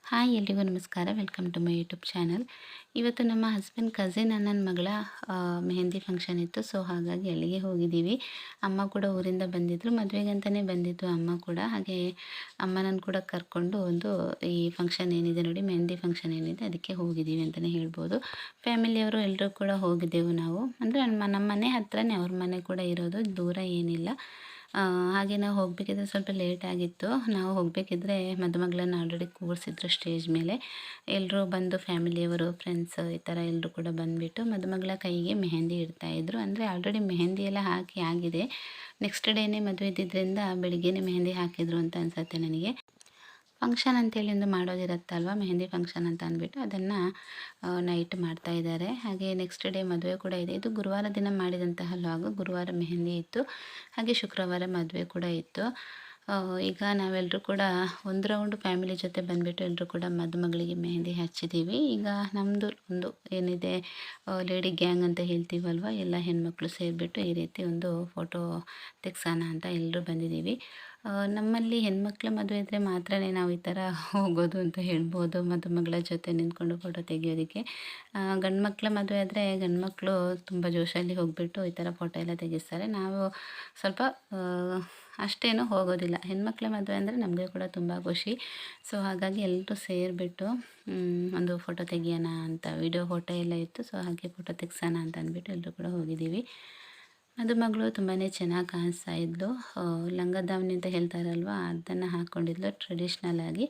Hi ಎಲ್ರಿಗೂ ನಮಸ್ಕಾರ. Welcome to my YouTube channel. ಇವತ್ತು ನಮ್ಮ ಹಸ್ಬೆಂಡ್ ಕಸಿನ್ ಅಣ್ಣನ ಮಗಳ ಮೆಹಂದಿ ಫಂಕ್ಷನ್ ಇತ್ತು. ಸೊ ಹಾಗಾಗಿ ಅಲ್ಲಿಗೆ ಹೋಗಿದ್ದೀವಿ. ಅಮ್ಮ ಕೂಡ ಊರಿಂದ ಬಂದಿದ್ದರು. ಮದುವೆಗಂತಲೇ ಬಂದಿದ್ದು ಅಮ್ಮ ಕೂಡ. ಹಾಗೆ ಅಮ್ಮನನ್ನು ಕೂಡ ಕರ್ಕೊಂಡು ಒಂದು ಈ ಫಂಕ್ಷನ್ ಏನಿದೆ ನೋಡಿ, ಮೆಹಂದಿ ಫಂಕ್ಷನ್ ಏನಿದೆ ಅದಕ್ಕೆ ಹೋಗಿದ್ದೀವಿ ಅಂತಲೇ ಹೇಳ್ಬೋದು. ಫ್ಯಾಮಿಲಿಯವರು ಎಲ್ಲರೂ ಕೂಡ ಹೋಗಿದ್ದೆವು ನಾವು. ಅಂದರೆ ನಮ್ಮ ಮನೆ ಹತ್ರನೇ ಅವ್ರ ಮನೆ ಕೂಡ ಇರೋದು, ದೂರ ಏನಿಲ್ಲ. ಹಾಗೆ ನಾವು ಹೋಗಬೇಕಿದ್ರೆ ಸ್ವಲ್ಪ ಲೇಟ್ ಆಗಿತ್ತು. ನಾವು ಹೋಗಬೇಕಿದ್ರೆ ಮದುಮಗಳನ್ನ ಆಲ್ರೆಡಿ ಕೂರಿಸಿದ್ರು ಸ್ಟೇಜ್ ಮೇಲೆ. ಎಲ್ಲರೂ ಬಂದು ಫ್ಯಾಮಿಲಿಯವರು, ಫ್ರೆಂಡ್ಸ್ ಈ ಥರ ಎಲ್ಲರೂ ಕೂಡ ಬಂದುಬಿಟ್ಟು ಮದುಮಗಳ ಕೈಗೆ ಮೆಹಂದಿ ಇಡ್ತಾಯಿದ್ರು. ಅಂದರೆ ಆಲ್ರೆಡಿ ಮೆಹಂದಿ ಎಲ್ಲ ಹಾಕಿ ಆಗಿದೆ. ನೆಕ್ಸ್ಟ್ ಡೇನೇ ಮದುವೆ ಇದ್ದಿದ್ದರಿಂದ ಬೆಳಿಗ್ಗೆನೇ ಮೆಹಂದಿ ಹಾಕಿದ್ರು ಅಂತ ಅನಿಸುತ್ತೆ ನನಗೆ. ಫಂಕ್ಷನ್ ಅಂತೇಳಿ ಒಂದು ಮಾಡೋದಿರುತ್ತಲ್ವ, ಮೆಹಂದಿ ಫಂಕ್ಷನ್ ಅಂತ ಅಂದ್ಬಿಟ್ಟು ಅದನ್ನು ನೈಟ್ ಮಾಡ್ತಾಯಿದ್ದಾರೆ. ಹಾಗೆ ನೆಕ್ಸ್ಟ್ ಡೇ ಮದುವೆ ಕೂಡ ಇದೆ. ಇದು ಗುರುವಾರ ದಿನ ಮಾಡಿದಂತಹ ಲಾಗು. ಗುರುವಾರ ಮೆಹಂದಿ ಇತ್ತು, ಹಾಗೆ ಶುಕ್ರವಾರ ಮದುವೆ ಕೂಡ ಇತ್ತು. ಈಗ ನಾವೆಲ್ಲರೂ ಕೂಡ ಒಂದು ರೌಂಡು ಫ್ಯಾಮಿಲಿ ಜೊತೆ ಬಂದುಬಿಟ್ಟು ಎಲ್ಲರೂ ಕೂಡ ಮದುಮಗಳಿಗೆ ಮೆಹಂದಿ ಹಚ್ಚಿದ್ದೀವಿ. ಈಗ ನಮ್ಮದು ಒಂದು ಏನಿದೆ ಲೇಡಿ ಗ್ಯಾಂಗ್ ಅಂತ ಹೇಳ್ತೀವಲ್ವ, ಎಲ್ಲ ಹೆಣ್ಮಕ್ಳು ಸೇರಿಬಿಟ್ಟು ಈ ರೀತಿ ಒಂದು ಫೋಟೋ ತೆಗ್ಸೋಣ ಅಂತ ಎಲ್ಲರೂ ಬಂದಿದ್ದೀವಿ. ನಮ್ಮಲ್ಲಿ ಹೆಣ್ಮಕ್ಳ ಮದುವೆ ಇದ್ದರೆ ಮಾತ್ರ ನಾವು ಈ ಥರ ಹೋಗೋದು ಅಂತ ಹೇಳ್ಬೋದು, ಮದುಮಗಳ ಜೊತೆ ನಿಂತ್ಕೊಂಡು ಫೋಟೋ ತೆಗಿಯೋದಕ್ಕೆ. ಗಂಡು ಮಕ್ಕಳ ಮದುವೆ ಆದರೆ ಗಂಡ್ಮಕ್ಳು ತುಂಬ ಜೋಶಲ್ಲಿ ಹೋಗಿಬಿಟ್ಟು ಈ ಥರ ಫೋಟೋ ಎಲ್ಲ ತೆಗಿಸ್ತಾರೆ. ನಾವು ಸ್ವಲ್ಪ ಅಷ್ಟೇನು ಹೋಗೋದಿಲ್ಲ. ಹೆಣ್ಮಕ್ಳ ಮದುವೆ ಅಂದರೆ ನಮಗೆ ಕೂಡ ತುಂಬ ಖುಷಿ. ಸೊ ಹಾಗಾಗಿ ಎಲ್ಲರೂ ಸೇರಿಬಿಟ್ಟು ಒಂದು ಫೋಟೋ ತೆಗಿಯೋಣ ಅಂತ, ವಿಡಿಯೋ ಫೋಟೋ ಎಲ್ಲ ಇತ್ತು. ಸೊ ಹಾಗೆ ಫೋಟೋ ತೆಗ್ಸೋಣ ಅಂತ ಅಂದ್ಬಿಟ್ಟು ಎಲ್ಲರೂ ಕೂಡ ಹೋಗಿದ್ದೀವಿ. ಮದುಮಗಳು ತುಂಬಾ ಚೆನ್ನಾಗಿ ಕಾಣಿಸ್ತಾ ಇದ್ಲು. ಲಂಗ ದಾವಣಿ ಅಂತ ಹೇಳ್ತಾರಲ್ವ, ಅದನ್ನು ಹಾಕ್ಕೊಂಡಿದ್ಲು. ಟ್ರೆಡಿಷ್ನಲ್ ಆಗಿ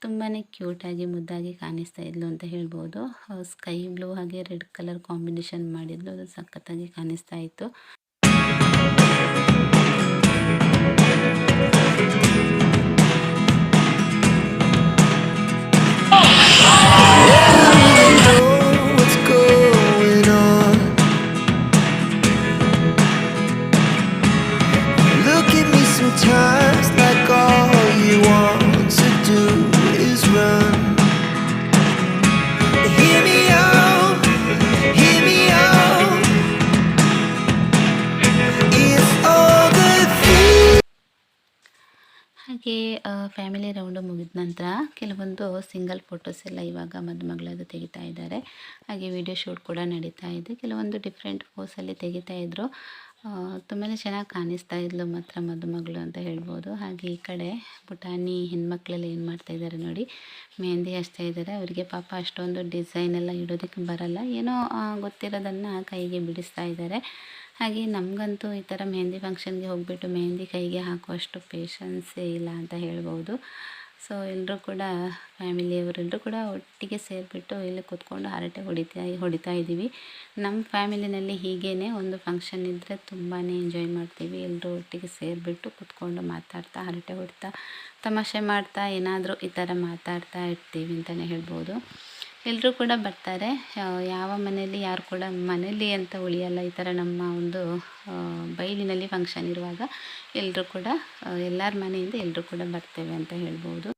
ತುಂಬಾ ಕ್ಯೂಟಾಗಿ ಮುದ್ದಾಗಿ ಕಾಣಿಸ್ತಾ ಇದ್ಲು ಅಂತ ಹೇಳ್ಬೋದು. ಸ್ಕೈ ಬ್ಲೂ ಹಾಗೆ ರೆಡ್ ಕಲರ್ ಕಾಂಬಿನೇಷನ್ ಮಾಡಿದ್ಲು, ಅದು ಸಖತ್ತಾಗಿ ಕಾಣಿಸ್ತಾ ಇತ್ತು. Sometimes like all you want to do is run. Hear me out, hear me out. It's all the things. ಹಾಗೆ ಫ್ಯಾಮಿಲಿ ರೌಂಡು ಮುಗಿದ ನಂತರ ಕೆಲವೊಂದು ಸಿಂಗಲ್ ಫೋಟೋಸ್ ಎಲ್ಲ ಇವಾಗ ಮದುಮಗಳದ್ದು ತೆಗಿತಾ ಇದ್ದಾರೆ. ಹಾಗೆ ವಿಡಿಯೋ ಶೂಟ್ ಕೂಡ ನಡೀತಾ ಇದೆ. ಕೆಲವೊಂದು ಡಿಫ್ರೆಂಟ್ ಪೋಸಲ್ಲಿ ತೆಗಿತಾ ಇದ್ದರು. ತುಂಬಾ ಚೆನ್ನಾಗಿ ಕಾಣಿಸ್ತಾ ಇದ್ಲು ಮಾತ್ರ ಮದುಮಗಳು ಅಂತ ಹೇಳ್ಬೋದು. ಹಾಗೆ ಈ ಕಡೆ ಪುಟಾಣಿ ಹೆಣ್ಮಕ್ಳೆಲ್ಲ ಏನು ಮಾಡ್ತಾಯಿದ್ದಾರೆ ನೋಡಿ, ಮೆಹಂದಿ ಹಚ್ತಾ ಇದ್ದಾರೆ. ಅವರಿಗೆ ಪಾಪ ಅಷ್ಟೊಂದು ಡಿಸೈನ್ ಎಲ್ಲ ಇಡೋದಕ್ಕೆ ಬರಲ್ಲ, ಏನೋ ಗೊತ್ತಿರೋದನ್ನು ಕೈಗೆ ಬಿಡಿಸ್ತಾ ಇದ್ದಾರೆ. ಹಾಗೆ ನಮಗಂತೂ ಈ ಥರ ಮೆಹಂದಿ ಫಂಕ್ಷನ್ಗೆ ಹೋಗಿಬಿಟ್ಟು ಮೆಹಂದಿ ಕೈಗೆ ಹಾಕುವಷ್ಟು ಪೇಷನ್ಸೇ ಇಲ್ಲ ಅಂತ ಹೇಳ್ಬೋದು. ಸೊ ಎಲ್ಲರೂ ಕೂಡ ಫ್ಯಾಮಿಲಿಯವರೆಲ್ಲರೂ ಕೂಡ ಒಟ್ಟಿಗೆ ಸೇರಿಬಿಟ್ಟು ಇಲ್ಲಿ ಕೂತ್ಕೊಂಡು ಹರಟೆ ಹೊಡಿತಾ ಇದ್ದೀವಿ. ನಮ್ಮ ಫ್ಯಾಮಿಲಿನಲ್ಲಿ ಹೀಗೇ ಒಂದು ಫಂಕ್ಷನ್ ಇದ್ದರೆ ತುಂಬಾ ಎಂಜಾಯ್ ಮಾಡ್ತೀವಿ. ಎಲ್ಲರೂ ಒಟ್ಟಿಗೆ ಸೇರಿಬಿಟ್ಟು ಕೂತ್ಕೊಂಡು ಮಾತಾಡ್ತಾ, ಹರಟೆ ಹೊಡಿತಾ, ತಮಾಷೆ ಮಾಡ್ತಾ, ಏನಾದರೂ ಈ ಥರ ಮಾತಾಡ್ತಾ ಇರ್ತೀವಿ ಅಂತಲೇ ಹೇಳ್ಬೋದು. ಎಲ್ಲರೂ ಕೂಡ ಬರ್ತಾರೆ. ಯಾವ ಮನೆಯಲ್ಲಿ ಯಾರು ಕೂಡ ಮನೇಲಿ ಅಂತ ಉಳಿಯಲ್ಲ. ಈ ಥರ ನಮ್ಮ ಒಂದು ಬೈಲಿನಲ್ಲಿ ಫಂಕ್ಷನ್ ಇರುವಾಗ ಎಲ್ಲರೂ ಕೂಡ ಎಲ್ಲರ ಮನೆಯಿಂದ ಎಲ್ಲರೂ ಕೂಡ ಬರ್ತೇವೆ ಅಂತ ಹೇಳ್ಬೋದು.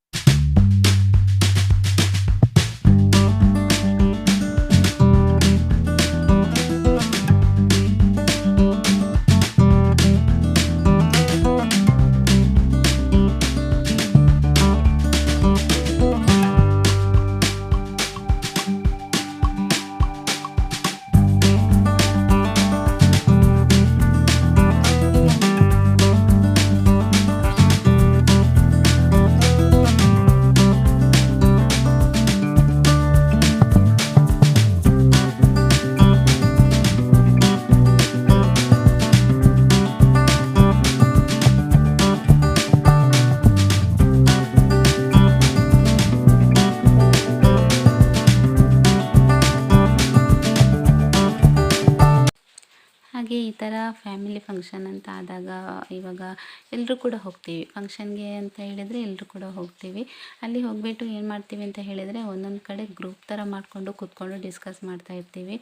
ಹಾಗೆ ಈ ಥರ ಫ್ಯಾಮಿಲಿ ಫಂಕ್ಷನ್ ಅಂತ ಆದಾಗ ಇವಾಗ ಎಲ್ಲರೂ ಕೂಡ ಹೋಗ್ತೀವಿ ಫಂಕ್ಷನ್ಗೆ ಅಂತ ಹೇಳಿದರೆ, ಎಲ್ಲರೂ ಕೂಡ ಹೋಗ್ತೀವಿ. ಅಲ್ಲಿ ಹೋಗಿಬಿಟ್ಟು ಏನು ಮಾಡ್ತೀವಿ ಅಂತ ಹೇಳಿದರೆ, ಒಂದೊಂದು ಕಡೆ ಗ್ರೂಪ್ ಥರ ಮಾಡಿಕೊಂಡು ಕೂತ್ಕೊಂಡು ಡಿಸ್ಕಸ್ ಮಾಡ್ತಾ ಇರ್ತೀವಿ.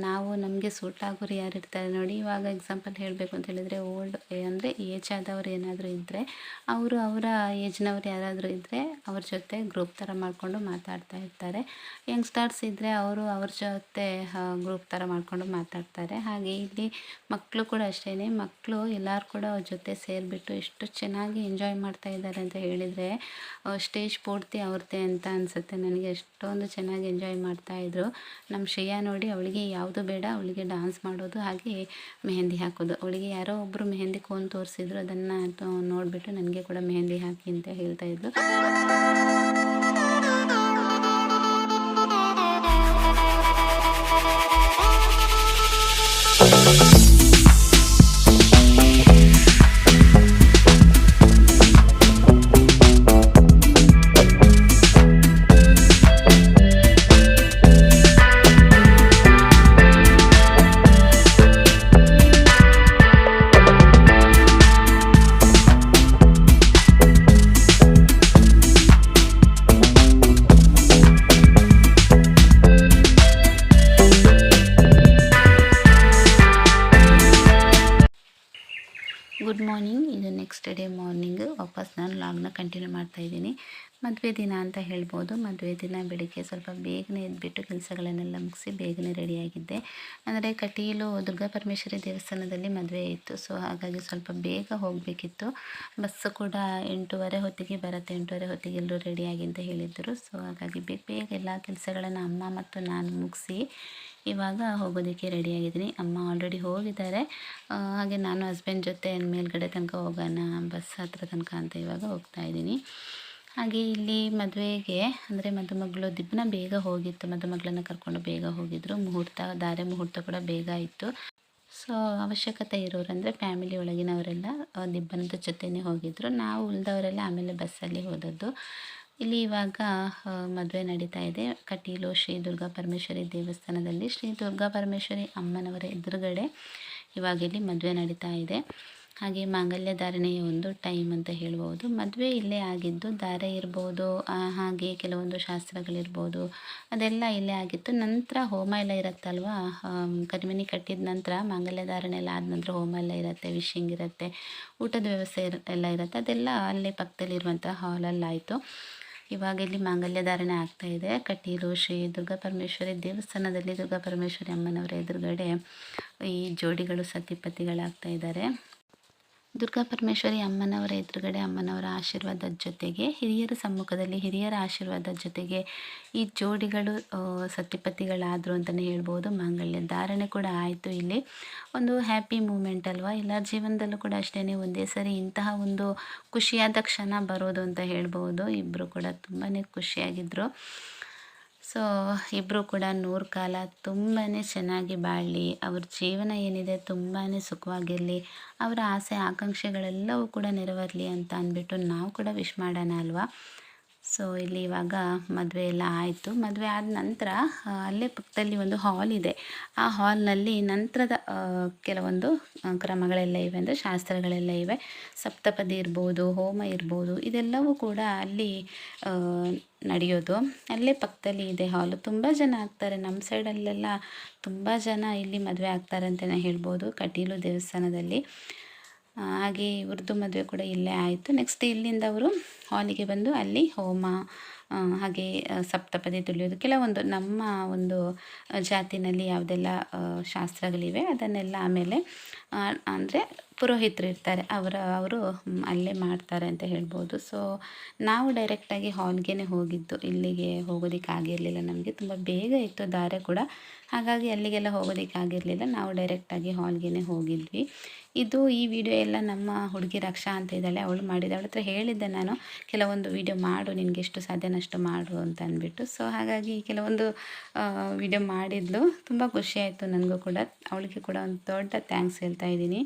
ನಾವು ನಮಗೆ ಸೂಟ್ ಆಗೋರು ಯಾರು ಇರ್ತಾರೆ ನೋಡಿ, ಇವಾಗ ಎಕ್ಸಾಂಪಲ್ ಹೇಳಬೇಕು ಅಂತ ಹೇಳಿದರೆ, ಓಲ್ಡ್ ಅಂದರೆ ಏಜ್ ಆದವ್ರು ಏನಾದರೂ ಇದ್ದರೆ, ಅವರ ಏಜ್ನವ್ರು ಯಾರಾದರೂ ಇದ್ದರೆ ಅವ್ರ ಜೊತೆ ಗ್ರೂಪ್ ಥರ ಮಾಡಿಕೊಂಡು ಮಾತಾಡ್ತಾ ಇರ್ತಾರೆ. ಯಂಗ್ಸ್ಟರ್ಸ್ ಇದ್ದರೆ ಅವರು ಅವ್ರ ಜೊತೆ ಗ್ರೂಪ್ ಥರ ಮಾಡಿಕೊಂಡು ಮಾತಾಡ್ತಾರೆ. ಹಾಗೆ ಇಲ್ಲಿ ಮಕ್ಕಳು ಕೂಡ ಅಷ್ಟೇ, ಮಕ್ಕಳು ಎಲ್ಲರೂ ಕೂಡ ಅವ್ರ ಜೊತೆ ಸೇರಿಬಿಟ್ಟು ಎಷ್ಟು ಚೆನ್ನಾಗಿ ಎಂಜಾಯ್ ಮಾಡ್ತಾ ಇದ್ದಾರೆ ಅಂತ ಹೇಳಿದರೆ ಸ್ಟೇಜ್ ಪೂರ್ತಿ ಅವ್ರದ್ದೇ ಅಂತ ಅನಿಸುತ್ತೆ ನನಗೆ. ಎಷ್ಟೊಂದು ಚೆನ್ನಾಗಿ ಎಂಜಾಯ್ ಮಾಡ್ತಾಯಿದ್ರು. ನಮ್ಮ ಶ್ರೇಯಾ ನೋಡಿ ಅವಳಿಗೆ ಯಾವುದು ಬೇಡ, ಅವಳಿಗೆ ಡ್ಯಾನ್ಸ್ ಮಾಡೋದು ಹಾಗೆ ಮೆಹಂದಿ ಹಾಕೋದು. ಅವಳಿಗೆ ಯಾರೋ ಒಬ್ಬರು ಮೆಹಂದಿ ಕೋನ್ ತೋರಿಸಿದ್ರು, ಅದನ್ನು ನೋಡಿಬಿಟ್ಟು ನನಗೆ ಕೂಡ ಮೆಹಂದಿ ಹಾಕಿ ಅಂತ ಹೇಳ್ತಾಯಿದ್ರು. Good morning. ಇದು ನೆಕ್ಸ್ಟ್ ಡೇ ಮಾರ್ನಿಂಗ್ ವಾಪಸ್ ನಾನು ಲಾಗ್ನ ಕಂಟಿನ್ಯೂ ಮಾಡ್ತಾಯಿದ್ದೀನಿ. ಮದುವೆ ದಿನ ಅಂತ ಹೇಳ್ಬೋದು. ಮದುವೆ ದಿನ ಬೆಳಿಗ್ಗೆ ಸ್ವಲ್ಪ ಬೇಗನೆ ಎದ್ಬಿಟ್ಟು ಕೆಲಸಗಳನ್ನೆಲ್ಲ ಮುಗಿಸಿ ಬೇಗನೆ ರೆಡಿಯಾಗಿದ್ದೆ. ಅಂದರೆ ಕಟೀಲು ದುರ್ಗಾ ಪರಮೇಶ್ವರಿ ದೇವಸ್ಥಾನದಲ್ಲಿ ಮದುವೆ ಇತ್ತು. ಸೊ ಹಾಗಾಗಿ ಸ್ವಲ್ಪ ಬೇಗ ಹೋಗಬೇಕಿತ್ತು. ಬಸ್ಸು ಕೂಡ 8:30 ಹೊತ್ತಿಗೆ ಬರುತ್ತೆ, 8:30 ಹೊತ್ತಿಗೆ ಎಲ್ಲರೂ ರೆಡಿಯಾಗಿ ಅಂತ ಹೇಳಿದ್ದರು. ಸೊ ಹಾಗಾಗಿ ಬೇಗ ಎಲ್ಲ ಕೆಲಸಗಳನ್ನು ಅಮ್ಮ ಮತ್ತು ನಾನು ಮುಗಿಸಿ ಇವಾಗ ಹೋಗೋದಕ್ಕೆ ರೆಡಿಯಾಗಿದ್ದೀನಿ. ಅಮ್ಮ ಆಲ್ರೆಡಿ ಹೋಗಿದ್ದಾರೆ. ಹಾಗೆ ನಾನು ಹಸ್ಬೆಂಡ್ ಜೊತೆ ಮೇಲ್ಗಡೆ ತನಕ ಹೋಗೋಣ, ಬಸ್ ಹತ್ರ ತನಕ ಅಂತ ಇವಾಗ ಹೋಗ್ತಾಯಿದ್ದೀನಿ. ಹಾಗೆ ಇಲ್ಲಿ ಮದುವೆಗೆ ಅಂದರೆ ಮದುಮಗಳು ದಿಬ್ಬನ ಬೇಗ ಹೋಗಿತ್ತು, ಮದುಮಗಳನ್ನ ಕರ್ಕೊಂಡು ಬೇಗ ಹೋಗಿದ್ರು. ಧಾರೆ ಮುಹೂರ್ತ ಕೂಡ ಬೇಗ ಇತ್ತು. ಸೊ ಅವಶ್ಯಕತೆ ಇರೋರು ಅಂದರೆ ಫ್ಯಾಮಿಲಿ ಒಳಗಿನವರೆಲ್ಲ ದಿಬ್ಬನದ ಜೊತೆನೇ ಹೋಗಿದ್ರು. ನಾವು ಉಳಿದವರೆಲ್ಲ ಆಮೇಲೆ ಬಸ್ಸಲ್ಲಿ ಹೋದದ್ದು. ಇಲ್ಲಿ ಇವಾಗ ಮದುವೆ ನಡೀತಾ ಇದೆ ಕಟೀಲು ಶ್ರೀ ದುರ್ಗಾ ಪರಮೇಶ್ವರಿ ದೇವಸ್ಥಾನದಲ್ಲಿ. ಶ್ರೀ ದುರ್ಗಾ ಪರಮೇಶ್ವರಿ ಅಮ್ಮನವರ ಎದುರುಗಡೆ ಇವಾಗ ಇಲ್ಲಿ ಮದುವೆ ನಡೀತಾ ಇದೆ. ಹಾಗೆ ಮಾಂಗಲ್ಯ ಧಾರಣೆಯ ಒಂದು ಟೈಮ್ ಅಂತ ಹೇಳ್ಬೋದು. ಮದುವೆ ಇಲ್ಲೇ ಆಗಿದ್ದು, ಧಾರೆ ಇರ್ಬೋದು, ಹಾಗೆ ಕೆಲವೊಂದು ಶಾಸ್ತ್ರಗಳಿರ್ಬೋದು, ಅದೆಲ್ಲ ಇಲ್ಲೇ ಆಗಿತ್ತು. ನಂತರ ಹೋಮ ಎಲ್ಲ ಇರುತ್ತಲ್ವ, ಕರಿಮಣಿ ಕಟ್ಟಿದ ನಂತರ ಮಾಂಗಲ್ಯ ಧಾರಣೆ ಎಲ್ಲ ಆದ ನಂತರ ಹೋಮ ಎಲ್ಲ ಇರುತ್ತೆ, ವಿಶಿಂಗ್ ಇರುತ್ತೆ, ಊಟದ ವ್ಯವಸ್ಥೆ ಎಲ್ಲ ಇರುತ್ತೆ. ಅದೆಲ್ಲ ಅಲ್ಲೇ ಪಕ್ಕದಲ್ಲಿರುವಂಥ ಹಾಲಲ್ಲಾಯಿತು. ಇವಾಗ ಇಲ್ಲಿ ಮಾಂಗಲ್ಯ ಧಾರಣೆ ಆಗ್ತಾಯಿದೆ ಕಟೀಲು ಶ್ರೀ ದುರ್ಗಾ ಪರಮೇಶ್ವರಿ ದೇವಸ್ಥಾನದಲ್ಲಿ. ದುರ್ಗಾ ಪರಮೇಶ್ವರಿ ಅಮ್ಮನವರ ಎದುರುಗಡೆ ಈ ಜೋಡಿಗಳು ಸತಿಪತಿಗಳಾಗ್ತಾ ಇದ್ದಾರೆ. ದುರ್ಗಾ ಪರಮೇಶ್ವರಿ ಅಮ್ಮನವರ ಎದುರುಗಡೆ ಅಮ್ಮನವರ ಆಶೀರ್ವಾದದ ಜೊತೆಗೆ ಹಿರಿಯರ ಸಮ್ಮುಖದಲ್ಲಿ ಹಿರಿಯರ ಆಶೀರ್ವಾದದ ಜೊತೆಗೆ ಈ ಜೋಡಿಗಳು ಸತಿಪತಿಗಳಾದರು ಅಂತಲೇ ಹೇಳ್ಬೋದು. ಮಾಂಗಲ್ಯ ಧಾರಣೆ ಕೂಡ ಆಯಿತು. ಇಲ್ಲಿ ಒಂದು ಹ್ಯಾಪಿ ಮೂಮೆಂಟ್ ಅಲ್ವಾ, ಎಲ್ಲರ ಜೀವನದಲ್ಲೂ ಕೂಡ ಅಷ್ಟೇ, ಒಂದೇ ಸರಿ ಇಂತಹ ಒಂದು ಖುಷಿಯಾದ ಕ್ಷಣ ಬರೋದು ಅಂತ ಹೇಳ್ಬೋದು. ಇಬ್ಬರು ಕೂಡ ತುಂಬಾ ಖುಷಿಯಾಗಿದ್ದರು. ಸೊ ಇಬ್ಬರು ಕೂಡ 100 ಕಾಲ ತುಂಬಾ ಚೆನ್ನಾಗಿ ಬಾಳಲಿ, ಅವ್ರ ಜೀವನ ಏನಿದೆ ತುಂಬಾ ಸುಖವಾಗಿರಲಿ, ಅವರ ಆಸೆ ಆಕಾಂಕ್ಷೆಗಳೆಲ್ಲವೂ ಕೂಡ ನೆರವೇರಲಿ ಅಂತ ಅಂದ್ಬಿಟ್ಟು ನಾವು ಕೂಡ ವಿಶ್ ಮಾಡೋಣ ಅಲ್ವಾ. ಸೊ ಇಲ್ಲಿ ಇವಾಗ ಮದುವೆ ಎಲ್ಲ ಆಯಿತು. ಮದುವೆ ಆದ ನಂತರ ಅಲ್ಲೇ ಪಕ್ಕದಲ್ಲಿ ಒಂದು ಹಾಲ್ ಇದೆ. ಆ ಹಾಲ್ನಲ್ಲಿ ನಂತರದ ಕೆಲವೊಂದು ಕ್ರಮಗಳೆಲ್ಲ ಇವೆ, ಅಂದರೆ ಶಾಸ್ತ್ರಗಳೆಲ್ಲ ಇವೆ. ಸಪ್ತಪದಿ ಇರ್ಬೋದು, ಹೋಮ ಇರ್ಬೋದು, ಇದೆಲ್ಲವೂ ಕೂಡ ಅಲ್ಲಿ ನಡೆಯೋದು. ಅಲ್ಲೇ ಪಕ್ಕದಲ್ಲಿ ಇದೆ ಹಾಲು. ತುಂಬ ಜನ ಆಗ್ತಾರೆ, ನಮ್ಮ ಸೈಡಲ್ಲೆಲ್ಲ ತುಂಬ ಜನ ಇಲ್ಲಿ ಮದುವೆ ಆಗ್ತಾರೆ ಅಂತಲೇ ಹೇಳ್ಬೋದು ಕಟೀಲು ದೇವಸ್ಥಾನದಲ್ಲಿ. ಹಾಗೆ ಇವ್ರದ್ದು ಮದುವೆ ಕೂಡ ಇಲ್ಲೇ ಆಯಿತು. ನೆಕ್ಸ್ಟ್ ಇಲ್ಲಿಂದ ಅವರು ಹಾಲಿಗೆ ಬಂದು ಅಲ್ಲಿ ಹೋಮ ಹಾಗೆ ಸಪ್ತಪದಿ ತುಳಿಯೋದು, ಕೆಲವೊಂದು ನಮ್ಮ ಒಂದು ಜಾತಿನಲ್ಲಿ ಯಾವುದೆಲ್ಲ ಶಾಸ್ತ್ರಗಳಿವೆ ಅದನ್ನೆಲ್ಲ ಆಮೇಲೆ ಅಂದರೆ ಪುರೋಹಿತರು ಇರ್ತಾರೆ, ಅವರು ಅಲ್ಲೇ ಮಾಡ್ತಾರೆ ಅಂತ ಹೇಳ್ಬೋದು. ಸೊ ನಾವು ಡೈರೆಕ್ಟಾಗಿ ಹಾಲ್ಗೆ ಹೋಗಿದ್ದು, ಇಲ್ಲಿಗೆ ಹೋಗೋದಕ್ಕಾಗಿರಲಿಲ್ಲ ನಮಗೆ, ತುಂಬ ಬೇಗ ಇತ್ತು ದಾರೆ ಕೂಡ, ಹಾಗಾಗಿ ಅಲ್ಲಿಗೆಲ್ಲ ಹೋಗೋದಕ್ಕಾಗಿರಲಿಲ್ಲ. ನಾವು ಡೈರೆಕ್ಟಾಗಿ ಹಾಲ್ಗೆ ಹೋಗಿದ್ವಿ. ಈ ವಿಡಿಯೋ ಎಲ್ಲ ನಮ್ಮ ಹುಡುಗಿ ರಕ್ಷಾ ಅಂತ ಇದ್ದಾಳೆ, ಅವಳು ಮಾಡಿದ. ಅವಳ ಹತ್ರ ಹೇಳಿದ್ದೆ ನಾನು, ಕೆಲವೊಂದು ವಿಡಿಯೋ ಮಾಡು, ನಿನಗೆ ಎಷ್ಟು ಸಾಧ್ಯನಷ್ಟು ಮಾಡು ಅಂತ ಅಂದ್ಬಿಟ್ಟು. ಸೊ ಹಾಗಾಗಿ ಕೆಲವೊಂದು ವಿಡಿಯೋ ಮಾಡಿದ್ಲು. ತುಂಬ ಖುಷಿಯಾಯಿತು ನನಗೂ ಕೂಡ. ಅವಳಿಗೆ ಕೂಡ ಒಂದು ದೊಡ್ಡ ಥ್ಯಾಂಕ್ಸ್ ಹೇಳ್ತಾ ಇದ್ದೀನಿ.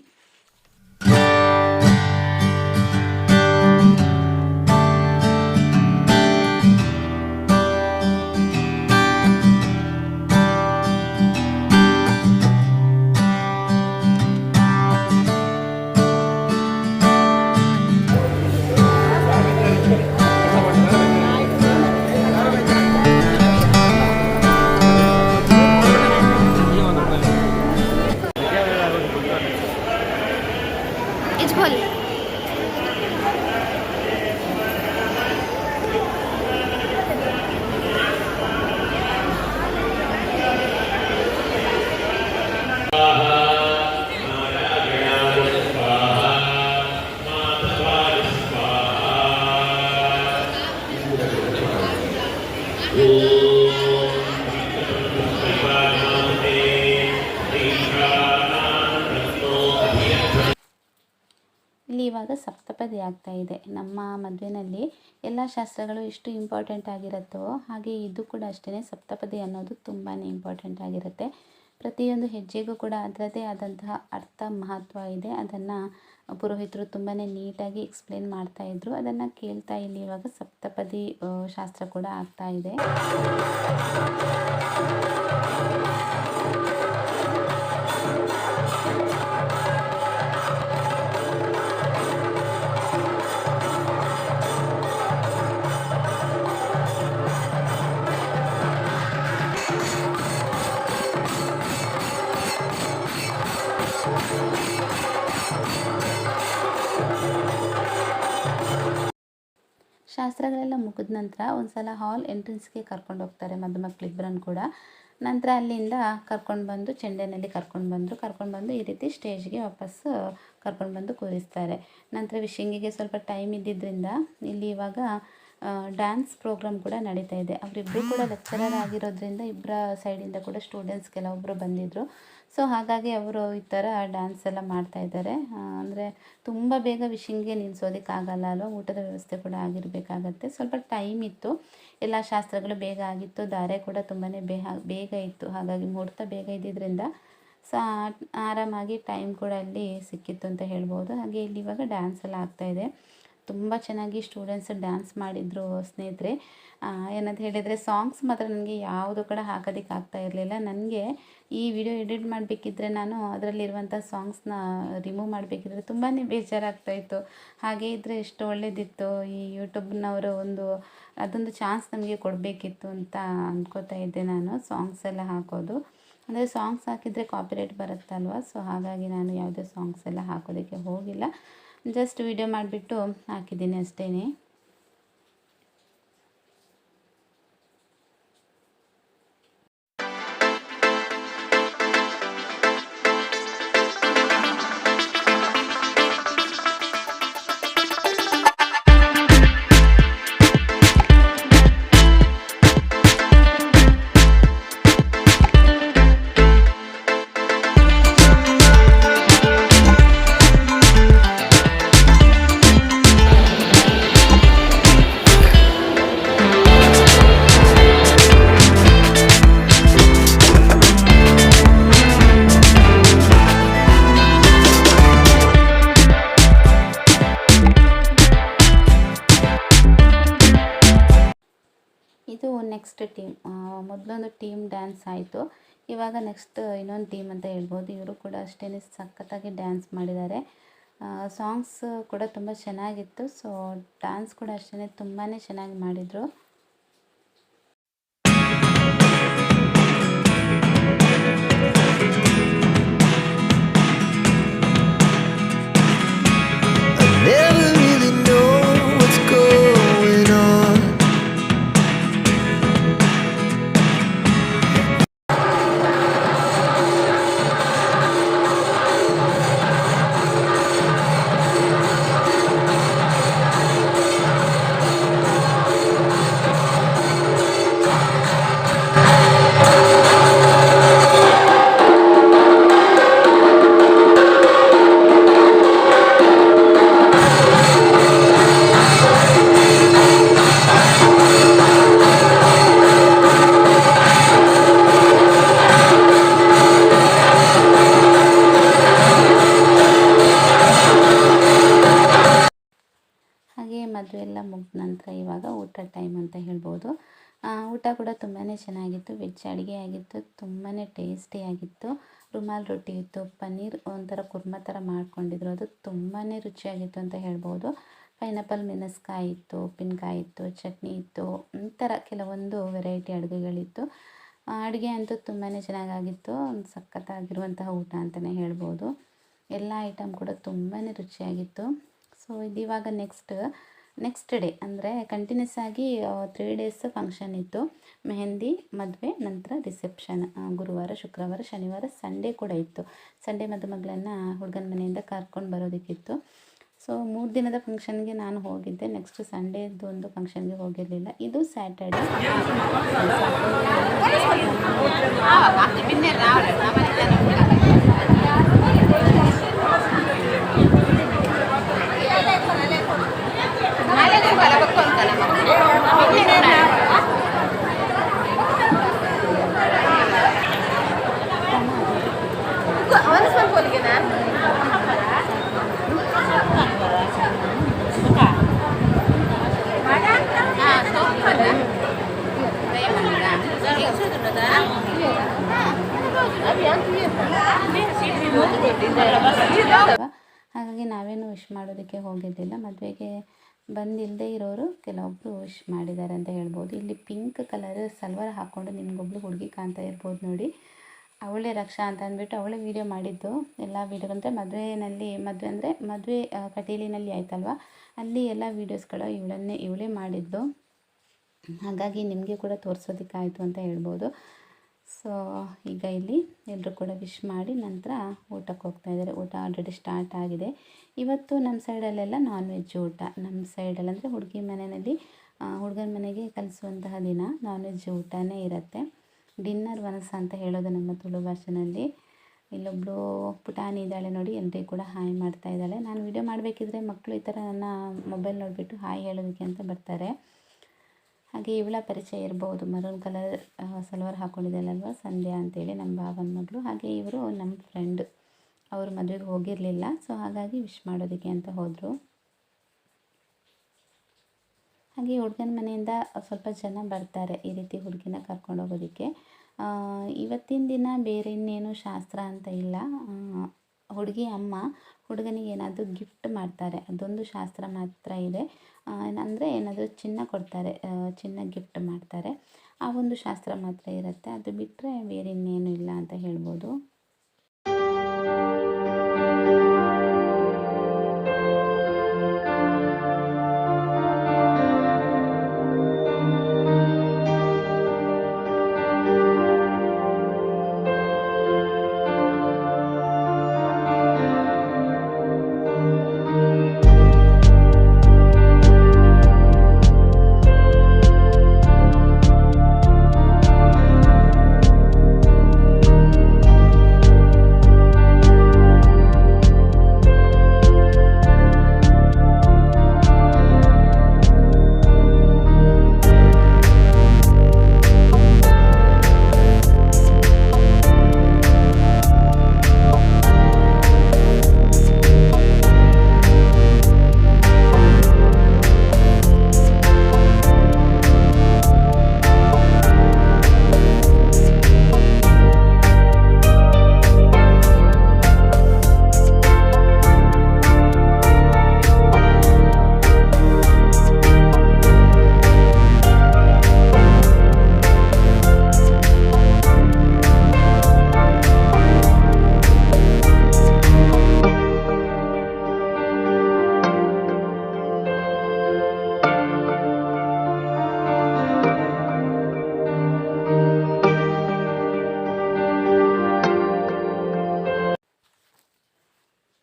ಇಲ್ಲಿ ಇವಾಗ ಸಪ್ತಪದಿ ಆಗ್ತಾ ಇದೆ. ನಮ್ಮ ಮದುವೆನಲ್ಲಿ ಎಲ್ಲ ಶಾಸ್ತ್ರಗಳು ಎಷ್ಟು ಇಂಪಾರ್ಟೆಂಟ್ ಆಗಿರುತ್ತೋ ಹಾಗೆ ಇದು ಕೂಡ ಅಷ್ಟೇ. ಸಪ್ತಪದಿ ಅನ್ನೋದು ತುಂಬಾ ಇಂಪಾರ್ಟೆಂಟ್ ಆಗಿರುತ್ತೆ. ಪ್ರತಿಯೊಂದು ಹೆಜ್ಜೆಗೂ ಕೂಡ ಅದರದ್ದೇ ಆದಂತಹ ಅರ್ಥ ಮಹತ್ವ ಇದೆ. ಅದನ್ನು ಪುರೋಹಿತರು ತುಂಬಾ ನೀಟಾಗಿ ಎಕ್ಸ್ಪ್ಲೇನ್ ಮಾಡ್ತಾಯಿದ್ರು. ಅದನ್ನು ಕೇಳ್ತಾ ಇಲ್ಲಿ ಇವಾಗ ಸಪ್ತಪದಿ ಶಾಸ್ತ್ರ ಕೂಡ ಆಗ್ತಾ ಇದೆ. ಶಾಸ್ತ್ರಗಳೆಲ್ಲ ಮುಗಿದ ನಂತರ ಒಂದು ಸಲ ಹಾಲ್ ಎಂಟ್ರೆನ್ಸ್ಗೆ ಕರ್ಕೊಂಡು ಹೋಗ್ತಾರೆ ಮದುಮಕ್ಕಳಿಬ್ಬರನ್ನು ಕೂಡ. ನಂತರ ಅಲ್ಲಿಂದ ಕರ್ಕೊಂಡು ಬಂದು ಚೆಂಡೆನಲ್ಲಿ ಕರ್ಕೊಂಡು ಬಂದು ಈ ರೀತಿ ಸ್ಟೇಜ್ಗೆ ವಾಪಸ್ ಕರ್ಕೊಂಡು ಬಂದು ಕೂರಿಸ್ತಾರೆ. ನಂತರ ವಿಶಿಂಗಿಗೆ ಸ್ವಲ್ಪ ಟೈಮ್ ಇದ್ದಿದ್ದರಿಂದ ಇಲ್ಲಿ ಇವಾಗ ಡ್ಯಾನ್ಸ್ ಪ್ರೋಗ್ರಾಮ್ ಕೂಡ ನಡೀತಾ ಇದೆ. ಅವರಿಬ್ಬರು ಕೂಡ ಲೆಕ್ಚರರ್ ಆಗಿರೋದ್ರಿಂದ ಇಬ್ಬರ ಸೈಡಿಂದ ಕೂಡ ಸ್ಟೂಡೆಂಟ್ಸ್ ಕೆಲವೊಬ್ಬರು ಬಂದಿದ್ದರು. ಸೊ ಹಾಗಾಗಿ ಅವರು ಈ ಥರ ಡ್ಯಾನ್ಸ್ ಎಲ್ಲ ಮಾಡ್ತಾಯಿದ್ದಾರೆ. ಅಂದರೆ ತುಂಬ ಬೇಗ ವಿಶಿಂಗ್ಗೆ ನಿಲ್ಲಿಸೋದಕ್ಕಾಗಲ್ಲ ಅಲ್ವ, ಊಟದ ವ್ಯವಸ್ಥೆ ಕೂಡ ಆಗಿರಬೇಕಾಗತ್ತೆ. ಸ್ವಲ್ಪ ಟೈಮ್ ಇತ್ತು, ಎಲ್ಲ ಶಾಸ್ತ್ರಗಳು ಬೇಗ ಆಗಿತ್ತು, ಧಾರೆ ಕೂಡ ತುಂಬಾ ಬೇಗ ಇತ್ತು. ಹಾಗಾಗಿ ಮುಹೂರ್ತ ಬೇಗ ಇದ್ದಿದ್ದರಿಂದ ಆರಾಮಾಗಿ ಟೈಮ್ ಕೂಡ ಅಲ್ಲಿ ಸಿಕ್ಕಿತ್ತು ಅಂತ ಹೇಳ್ಬೋದು. ಹಾಗೆ ಇಲ್ಲಿ ಇವಾಗ ಡ್ಯಾನ್ಸ್ ಎಲ್ಲ ಆಗ್ತಾಯಿದೆ. ತುಂಬ ಚೆನ್ನಾಗಿ ಸ್ಟೂಡೆಂಟ್ಸ್ ಡ್ಯಾನ್ಸ್ ಮಾಡಿದರು ಸ್ನೇಹಿತರೆ. ಏನಂತ ಹೇಳಿದರೆ ಸಾಂಗ್ಸ್ ಮಾತ್ರ ನನಗೆ ಯಾವುದು ಕೂಡ ಹಾಕೋದಕ್ಕೆ ಆಗ್ತಾ ಇರಲಿಲ್ಲ. ನನಗೆ ಈ ವಿಡಿಯೋ ಎಡಿಟ್ ಮಾಡಬೇಕಿದ್ರೆ ನಾನು ಅದರಲ್ಲಿರುವಂಥ ಸಾಂಗ್ಸ್ನ ರಿಮೂವ್ ಮಾಡಬೇಕಿದ್ರೆ ತುಂಬಾ ಬೇಜಾರಾಗ್ತಾಯಿತ್ತು. ಹಾಗೆ ಇದ್ದರೆ ಎಷ್ಟು ಒಳ್ಳೆಯದಿತ್ತು. ಈ ಯೂಟ್ಯೂಬ್ನವರು ಅದೊಂದು ಚಾನ್ಸ್ ನಮಗೆ ಕೊಡಬೇಕಿತ್ತು ಅಂತ ಅಂದ್ಕೋತಾ ಇದ್ದೆ ನಾನು, ಸಾಂಗ್ಸ್ ಎಲ್ಲ ಹಾಕೋದು. ಅಂದರೆ ಸಾಂಗ್ಸ್ ಹಾಕಿದರೆ ಕಾಪಿರೈಟ್ ಬರುತ್ತಲ್ವ, ಸೊ ಹಾಗಾಗಿ ನಾನು ಯಾವುದೇ ಸಾಂಗ್ಸ್ ಎಲ್ಲ ಹಾಕೋದಕ್ಕೆ ಹೋಗಿಲ್ಲ. ಜಸ್ಟ್ ವಿಡಿಯೋ ಮಾಡಿಬಿಟ್ಟು ಹಾಕಿದ್ದೀನಿ ಅಷ್ಟೇ. ಇದು ನೆಕ್ಸ್ಟ್ ಟೀಮ್. ಮೊದಲೊಂದು ಟೀಮ್ ಡ್ಯಾನ್ಸ್ ಆಯಿತು, ಇವಾಗ ನೆಕ್ಸ್ಟ್ ಇನ್ನೊಂದು ಟೀಮ್ ಅಂತ ಹೇಳ್ಬೋದು. ಇವರು ಕೂಡ ಅಷ್ಟೇ ಸಖತ್ತಾಗಿ ಡ್ಯಾನ್ಸ್ ಮಾಡಿದ್ದಾರೆ. ಸಾಂಗ್ಸ್ ಕೂಡ ತುಂಬ ಚೆನ್ನಾಗಿತ್ತು. ಸೊ ಡ್ಯಾನ್ಸ್ ಕೂಡ ಅಷ್ಟೇ ತುಂಬಾ ಚೆನ್ನಾಗಿ ಮಾಡಿದರು. Never really know what's going on. ಮದುವೆ ಎಲ್ಲ ಮುಗಿದ ನಂತರ ಇವಾಗ ಊಟ ಟೈಮ್ ಅಂತ ಹೇಳ್ಬೋದು. ಊಟ ಕೂಡ ತುಂಬಾ ಚೆನ್ನಾಗಿತ್ತು. ವೆಜ್ ಅಡುಗೆ ಆಗಿತ್ತು, ತುಂಬಾ ಟೇಸ್ಟಿಯಾಗಿತ್ತು. ರುಮಾಲ್ ರೊಟ್ಟಿ ಇತ್ತು, ಪನ್ನೀರ್ ಒಂಥರ ಕುರ್ಮ ಥರ ಮಾಡ್ಕೊಂಡಿದ್ರು, ಅದು ತುಂಬಾ ರುಚಿಯಾಗಿತ್ತು ಅಂತ ಹೇಳ್ಬೋದು. ಪೈನಾಪಲ್ ಮೆಣಸ್ಕಾಯಿ ಇತ್ತು, ಉಪ್ಪಿನಕಾಯಿ ಇತ್ತು, ಚಟ್ನಿ ಇತ್ತು, ಈ ಥರ ಕೆಲವೊಂದು ವೆರೈಟಿ ಅಡುಗೆಗಳಿತ್ತು. ಅಡುಗೆ ಅಂತೂ ತುಂಬಾ ಚೆನ್ನಾಗಾಗಿತ್ತು. ಒಂದು ಸಖತ್ತಾಗಿರುವಂತಹ ಊಟ ಅಂತಲೇ ಹೇಳ್ಬೋದು. ಎಲ್ಲ ಐಟಮ್ ಕೂಡ ತುಂಬಾ ರುಚಿಯಾಗಿತ್ತು. ಸೊ ಇದಿವಾಗ ನೆಕ್ಸ್ಟ್ ಡೇ ಅಂದರೆ ಕಂಟಿನ್ಯೂಸ್ ಆಗಿ 3 ಡೇಸ್ ಫಂಕ್ಷನ್ ಇತ್ತು. ಮೆಹಂದಿ, ಮದುವೆ, ನಂತರ ರಿಸೆಪ್ಷನ್. ಗುರುವಾರ, ಶುಕ್ರವಾರ, ಶನಿವಾರ, ಸಂಡೇ ಕೂಡ ಇತ್ತು. ಸಂಡೇ ಮದುಮಗಳನ್ನು ಹುಡುಗನ ಮನೆಯಿಂದ ಕರ್ಕೊಂಡು ಬರೋದಕ್ಕಿತ್ತು. ಸೊ 3 ದಿನದ ಫಂಕ್ಷನ್ಗೆ ನಾನು ಹೋಗಿದ್ದೆ. ನೆಕ್ಸ್ಟ್ ಸಂಡೇದು ಒಂದು ಫಂಕ್ಷನ್ಗೆ ಹೋಗಿರಲಿಲ್ಲ. ಇದು ಸ್ಯಾಟರ್ಡೆ. ಹಾಗಾಗಿ ನಾವೇನು ವಿಶ್ ಮಾಡೋದಕ್ಕೆ ಹೋಗಿದ್ದಿಲ್ಲ. ಮದುವೆಗೆ ಬಂದಿಲ್ಲದೆ ಇರೋರು ಕೆಲವೊಬ್ಬರು ವಿಶ್ ಮಾಡಿದ್ದಾರೆ ಅಂತ ಹೇಳ್ಬೋದು. ಇಲ್ಲಿ ಪಿಂಕ್ ಕಲರ್ ಸಲ್ವಾರ್ ಹಾಕ್ಕೊಂಡು ನಿಮ್ಗೊಬ್ಳು ಹುಡುಗಿ ಕಾಣ್ತಾ ಇರ್ಬೋದು ನೋಡಿ. ಅವಳೇ ರಕ್ಷಾ ಅಂತ ಅಂದ್ಬಿಟ್ಟು ಅವಳೇ ವೀಡಿಯೋ ಮಾಡಿದ್ದು. ಎಲ್ಲ ವೀಡಿಯೋ ಅಂದರೆ ಮದುವೆ ಕಟೀಲಿನಲ್ಲಿ ಆಯ್ತಲ್ವ, ಅಲ್ಲಿ ಎಲ್ಲ ವೀಡಿಯೋಸ್ಗಳು ಇವಳೇ ಮಾಡಿದ್ದು. ಹಾಗಾಗಿ ನಿಮಗೆ ಕೂಡ ತೋರಿಸೋದಕ್ಕಾಯಿತು ಅಂತ ಹೇಳ್ಬೋದು. ಸೊ ಈಗ ಇಲ್ಲಿ ಎಲ್ಲರೂ ಕೂಡ ವಿಶ್ ಮಾಡಿ ನಂತರ ಊಟಕ್ಕೆ ಹೋಗ್ತಾಯಿದ್ದಾರೆ. ಊಟ ಆಲ್ರೆಡಿ ಸ್ಟಾರ್ಟ್ ಆಗಿದೆ. ಇವತ್ತು ನಮ್ಮ ಸೈಡಲ್ಲೆಲ್ಲ ನಾನ್ ವೆಜ್ ಊಟ. ನಮ್ಮ ಸೈಡಲ್ಲಿ ಅಂದರೆ ಹುಡುಗಿ ಮನೆಯಲ್ಲಿ ಹುಡುಗನ ಮನೆಗೆ ಕಲಿಸುವಂತಹ ದಿನ ನಾನ್ ವೆಜ್ ಊಟನೇ ಇರುತ್ತೆ. ಡಿನ್ನರ್ ವನಸ ಅಂತ ಹೇಳೋದು ನಮ್ಮ ತುಳು ಭಾಷೆಯಲ್ಲಿ. ಇಲ್ಲೊಬ್ಬಳು ಪುಟಾಣಿ ಇದ್ದಾಳೆ ನೋಡಿ, ಎಲ್ರಿಗೂ ಕೂಡ ಹಾಯ್ ಮಾಡ್ತಾ ಇದ್ದಾಳೆ. ನಾನು ವಿಡಿಯೋ ಮಾಡಬೇಕಿದ್ರೆ ಮಕ್ಕಳು ಈ ಥರ ನನ್ನ ಮೊಬೈಲ್ ನೋಡಿಬಿಟ್ಟು ಹಾಯ್ ಹೇಳೋದಕ್ಕೆ ಅಂತ ಬರ್ತಾರೆ. ಹಾಗೆ ಇವಳ ಪರಿಚಯ ಇರ್ಬೋದು, ಮರೂನ್ ಕಲರ್ ಸಲ್ವಾರ್ ಹಾಕ್ಕೊಂಡಿದ್ದಾಳಲ್ವ, ಸಂಧ್ಯಾ ಅಂತೇಳಿ ನಮ್ಮ ಭಾವನ ಮಗಳು. ಹಾಗೆ ಇವರು ನಮ್ಮ ಫ್ರೆಂಡ್, ಅವರು ಮದುವೆಗೆ ಹೋಗಿರಲಿಲ್ಲ, ಸೊ ಹಾಗಾಗಿ ವಿಶ್ ಮಾಡೋದಕ್ಕೆ ಅಂತ ಹೋದರು. ಹಾಗೆ ಹುಡುಗನ ಮನೆಯಿಂದ ಸ್ವಲ್ಪ ಜನ ಬರ್ತಾರೆ ಈ ರೀತಿ ಹುಡುಗಿನ ಕರ್ಕೊಂಡು ಹೋಗೋದಕ್ಕೆ. ಇವತ್ತಿನ ದಿನ ಬೇರೆ ಇನ್ನೇನು ಶಾಸ್ತ್ರ ಅಂತ ಇಲ್ಲ. ಹುಡುಗಿ ಅಮ್ಮ ಹುಡುಗನಿಗೆ ಏನಾದರೂ ಗಿಫ್ಟ್ ಮಾಡ್ತಾರೆ, ಅದೊಂದು ಶಾಸ್ತ್ರ ಮಾತ್ರ ಇದೆ. ಅಂದರೆ ಏನಾದರೂ ಚಿನ್ನ ಕೊಡ್ತಾರೆ, ಚಿನ್ನ ಗಿಫ್ಟ್ ಮಾಡ್ತಾರೆ, ಆ ಒಂದು ಶಾಸ್ತ್ರ ಮಾತ್ರ ಇರುತ್ತೆ. ಅದು ಬಿಟ್ಟರೆ ಬೇರೆ ಇನ್ನೇನು ಇಲ್ಲ ಅಂತ ಹೇಳ್ಬೋದು.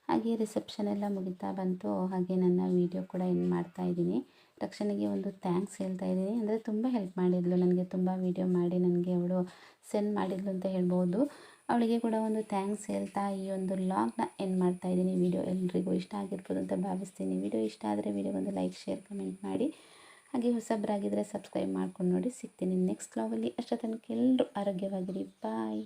ಹಾಗೆ ರಿಸೆಪ್ಷನ್ ಎಲ್ಲ ಮುಗಿತಾ ಬಂತು. ಹಾಗೆ ನನ್ನ ವೀಡಿಯೋ ಕೂಡ ಎಂಡ್ ಮಾಡ್ತಾ ಇದ್ದೀನಿ. ರಕ್ಷಣೆಗೆ ಒಂದು ಥ್ಯಾಂಕ್ಸ್ ಹೇಳ್ತಾ ಇದ್ದೀನಿ. ಅಂದರೆ ತುಂಬ ಹೆಲ್ಪ್ ಮಾಡಿದ್ಲು ನನಗೆ, ತುಂಬ ವೀಡಿಯೋ ಮಾಡಿ ನನಗೆ ಅವಳು ಸೆಂಡ್ ಮಾಡಿದ್ಲು ಅಂತ ಹೇಳ್ಬೋದು. ಅವಳಿಗೆ ಕೂಡ ಒಂದು ಥ್ಯಾಂಕ್ಸ್ ಹೇಳ್ತಾ ಈ ಒಂದು ವ್ಲಾಗ್ನ ಎಂಡ್ ಮಾಡ್ತಾ ಇದ್ದೀನಿ. ವಿಡಿಯೋ ಎಲ್ರಿಗೂ ಇಷ್ಟ ಆಗಿರ್ಬೋದು ಅಂತ ಭಾವಿಸ್ತೀನಿ. ವಿಡಿಯೋ ಇಷ್ಟ ಆದರೆ ವಿಡಿಯೋಗೊಂದು ಲೈಕ್, ಶೇರ್, ಕಮೆಂಟ್ ಮಾಡಿ. ಹಾಗೆ ಹೊಸಬರಾಗಿದ್ದರೆ ಸಬ್ಸ್ಕ್ರೈಬ್ ಮಾಡ್ಕೊಂಡು ನೋಡಿ. ಸಿಗ್ತೀನಿ ನೆಕ್ಸ್ಟ್ ವ್ಲಾಗಲ್ಲಿ. ಅಷ್ಟೋ ತನಕ ಎಲ್ಲರೂ ಆರೋಗ್ಯವಾಗಿರಿ. ಬಾಯ್.